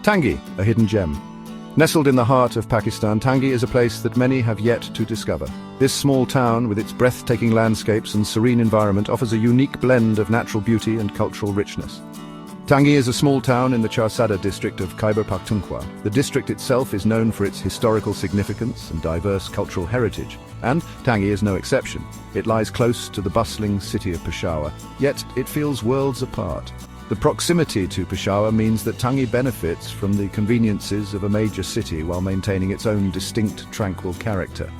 TANGI, a hidden gem. Nestled in the heart of Pakistan, TANGI is a place that many have yet to discover. This small town, with its breathtaking landscapes and serene environment, offers a unique blend of natural beauty and cultural richness. TANGI is a small town in the Charsadda district of Khyber Pakhtunkhwa. The district itself is known for its historical significance and diverse cultural heritage, and TANGI is no exception. It lies close to the bustling city of Peshawar, yet it feels worlds apart. The proximity to Peshawar means that TANGI benefits from the conveniences of a major city while maintaining its own distinct, tranquil character.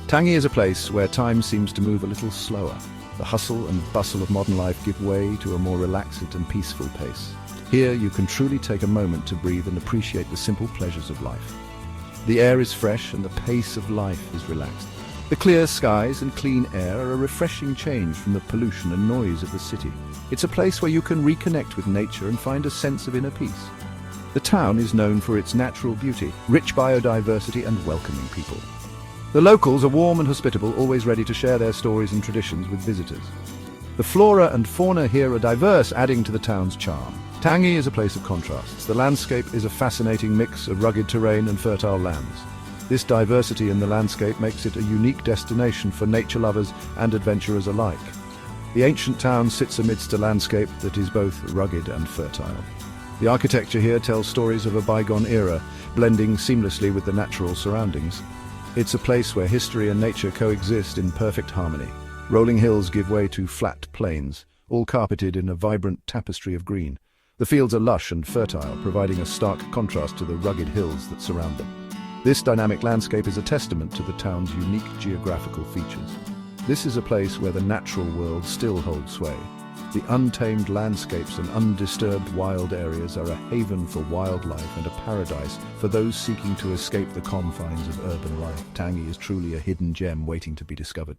TANGI is a place where time seems to move a little slower. The hustle and bustle of modern life give way to a more relaxed and peaceful pace. Here you can truly take a moment to breathe and appreciate the simple pleasures of life. The air is fresh and the pace of life is relaxed. The clear skies and clean air are a refreshing change from the pollution and noise of the city. It's a place where you can reconnect with nature and find a sense of inner peace. The town is known for its natural beauty, rich biodiversity and welcoming people. The locals are warm and hospitable, always ready to share their stories and traditions with visitors. The flora and fauna here are diverse, adding to the town's charm. TANGI is a place of contrasts. The landscape is a fascinating mix of rugged terrain and fertile lands. This diversity in the landscape makes it a unique destination for nature lovers and adventurers alike. The ancient town sits amidst a landscape that is both rugged and fertile. The architecture here tells stories of a bygone era, blending seamlessly with the natural surroundings. It's a place where history and nature coexist in perfect harmony. Rolling hills give way to flat plains, all carpeted in a vibrant tapestry of green. The fields are lush and fertile, providing a stark contrast to the rugged hills that surround them. This dynamic landscape is a testament to the town's unique geographical features. This is a place where the natural world still holds sway. The untamed landscapes and undisturbed wild areas are a haven for wildlife and a paradise for those seeking to escape the confines of urban life. TANGI is truly a hidden gem waiting to be discovered.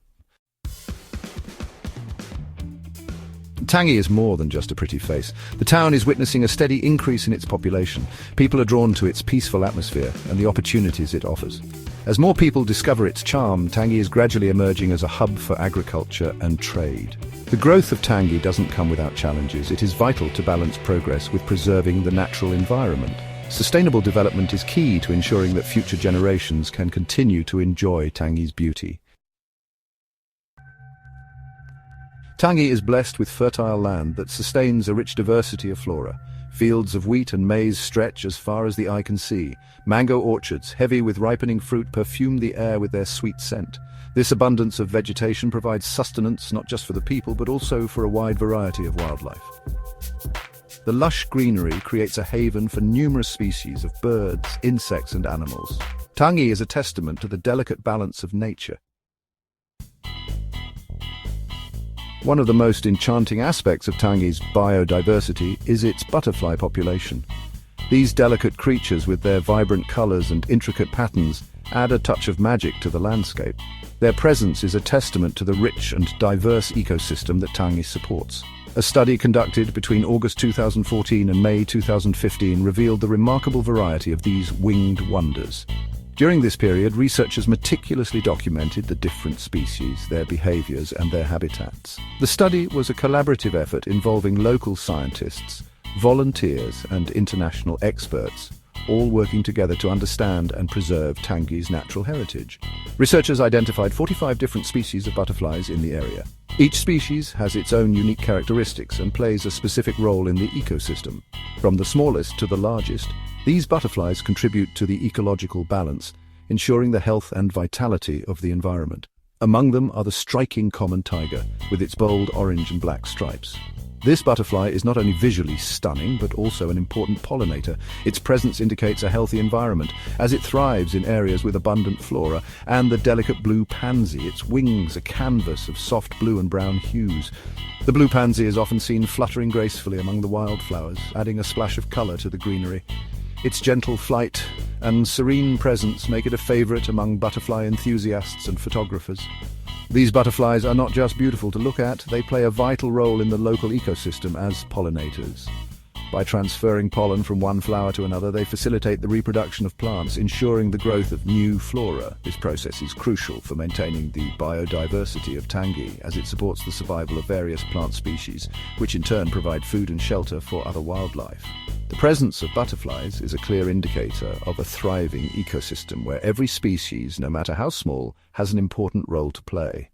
TANGI is more than just a pretty face. The town is witnessing a steady increase in its population. People are drawn to its peaceful atmosphere and the opportunities it offers. As more people discover its charm, TANGI is gradually emerging as a hub for agriculture and trade. The growth of TANGI doesn't come without challenges. It is vital to balance progress with preserving the natural environment. Sustainable development is key to ensuring that future generations can continue to enjoy TANGI's beauty. TANGI is blessed with fertile land that sustains a rich diversity of flora. Fields of wheat and maize stretch as far as the eye can see. Mango orchards, heavy with ripening fruit, perfume the air with their sweet scent. This abundance of vegetation provides sustenance not just for the people but also for a wide variety of wildlife. The lush greenery creates a haven for numerous species of birds, insects and animals. TANGI is a testament to the delicate balance of nature. One of the most enchanting aspects of TANGI's biodiversity is its butterfly population. These delicate creatures, with their vibrant colors and intricate patterns, add a touch of magic to the landscape. Their presence is a testament to the rich and diverse ecosystem that TANGI supports. A study conducted between August 2014 and May 2015 revealed the remarkable variety of these winged wonders. During this period, researchers meticulously documented the different species, their behaviors, and their habitats. The study was a collaborative effort involving local scientists, volunteers, and international experts, all working together to understand and preserve TANGI's natural heritage. Researchers identified 45 different species of butterflies in the area. Each species has its own unique characteristics and plays a specific role in the ecosystem. From the smallest to the largest, these butterflies contribute to the ecological balance, ensuring the health and vitality of the environment. Among them are the striking common tiger, with its bold orange and black stripes. This butterfly is not only visually stunning, but also an important pollinator. Its presence indicates a healthy environment, as it thrives in areas with abundant flora, and the delicate blue pansy, its wings a canvas of soft blue and brown hues. The blue pansy is often seen fluttering gracefully among the wildflowers, adding a splash of color to the greenery. Its gentle flight and serene presence make it a favorite among butterfly enthusiasts and photographers. These butterflies are not just beautiful to look at, they play a vital role in the local ecosystem as pollinators. By transferring pollen from one flower to another, they facilitate the reproduction of plants, ensuring the growth of new flora. This process is crucial for maintaining the biodiversity of Tangi, as it supports the survival of various plant species, which in turn provide food and shelter for other wildlife. The presence of butterflies is a clear indicator of a thriving ecosystem where every species, no matter how small, has an important role to play.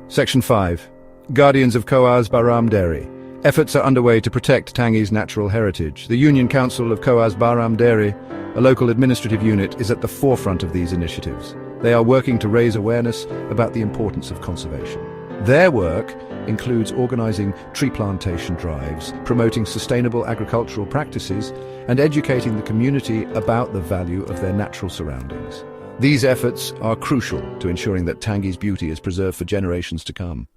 Section 5. Guardians of Coas Baram Dairy. Efforts are underway to protect Tangi's natural heritage. The Union Council of Coas Baram Dairy, a local administrative unit, is at the forefront of these initiatives. They are working to raise awareness about the importance of conservation. Their work includes organizing tree plantation drives, promoting sustainable agricultural practices, and educating the community about the value of their natural surroundings. These efforts are crucial to ensuring that Tangi's beauty is preserved for generations to come.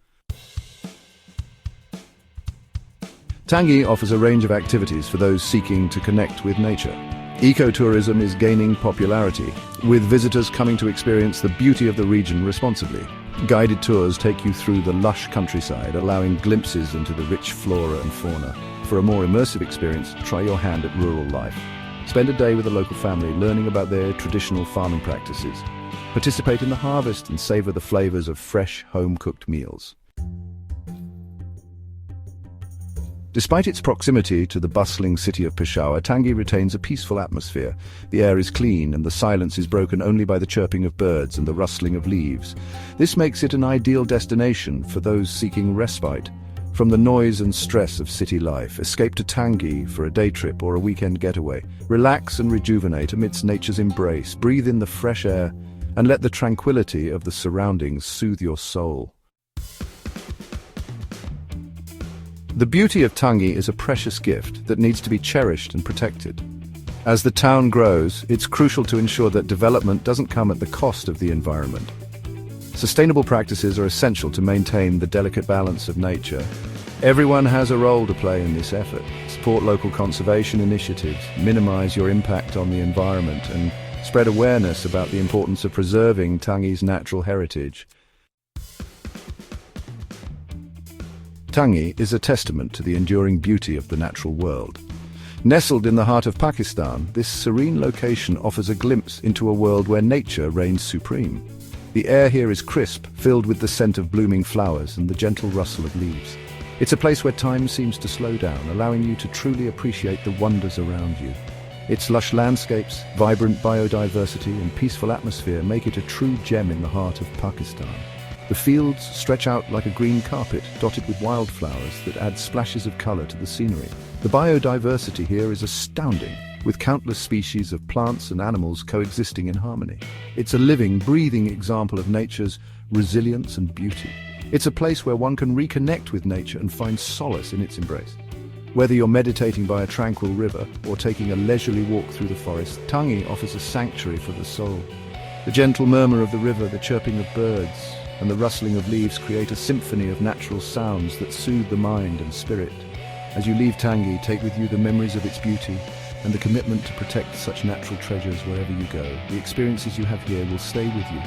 Tangi offers a range of activities for those seeking to connect with nature. Ecotourism is gaining popularity, with visitors coming to experience the beauty of the region responsibly. Guided tours take you through the lush countryside, allowing glimpses into the rich flora and fauna. For a more immersive experience, try your hand at rural life. Spend a day with a local family, learning about their traditional farming practices. Participate in the harvest and savor the flavors of fresh, home-cooked meals. Despite its proximity to the bustling city of Peshawar, Tangi retains a peaceful atmosphere. The air is clean and the silence is broken only by the chirping of birds and the rustling of leaves. This makes it an ideal destination for those seeking respite from the noise and stress of city life. Escape to Tangi for a day trip or a weekend getaway. Relax and rejuvenate amidst nature's embrace. Breathe in the fresh air and let the tranquility of the surroundings soothe your soul. The beauty of Tangi is a precious gift that needs to be cherished and protected. As the town grows, it's crucial to ensure that development doesn't come at the cost of the environment. Sustainable practices are essential to maintain the delicate balance of nature. Everyone has a role to play in this effort. Support local conservation initiatives, minimize your impact on the environment, and spread awareness about the importance of preserving Tangi's natural heritage. Tangi is a testament to the enduring beauty of the natural world. Nestled in the heart of Pakistan, this serene location offers a glimpse into a world where nature reigns supreme. The air here is crisp, filled with the scent of blooming flowers and the gentle rustle of leaves. It's a place where time seems to slow down, allowing you to truly appreciate the wonders around you. Its lush landscapes, vibrant biodiversity, and peaceful atmosphere make it a true gem in the heart of Pakistan. The fields stretch out like a green carpet, dotted with wildflowers that add splashes of color to the scenery. The biodiversity here is astounding, with countless species of plants and animals coexisting in harmony. It's a living, breathing example of nature's resilience and beauty. It's a place where one can reconnect with nature and find solace in its embrace. Whether you're meditating by a tranquil river or taking a leisurely walk through the forest, Tangi offers a sanctuary for the soul. The gentle murmur of the river, the chirping of birds, and the rustling of leaves create a symphony of natural sounds that soothe the mind and spirit. As you leave Tangi, take with you the memories of its beauty and the commitment to protect such natural treasures wherever you go. The experiences you have here will stay with you,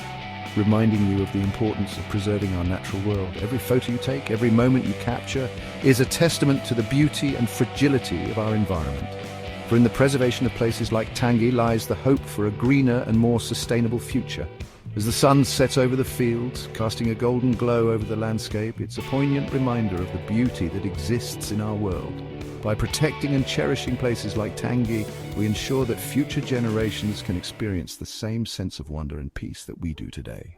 reminding you of the importance of preserving our natural world. Every photo you take, every moment you capture, is a testament to the beauty and fragility of our environment. For in the preservation of places like Tangi lies the hope for a greener and more sustainable future. As the sun sets over the fields, casting a golden glow over the landscape, it's a poignant reminder of the beauty that exists in our world. By protecting and cherishing places like Tangi, we ensure that future generations can experience the same sense of wonder and peace that we do today.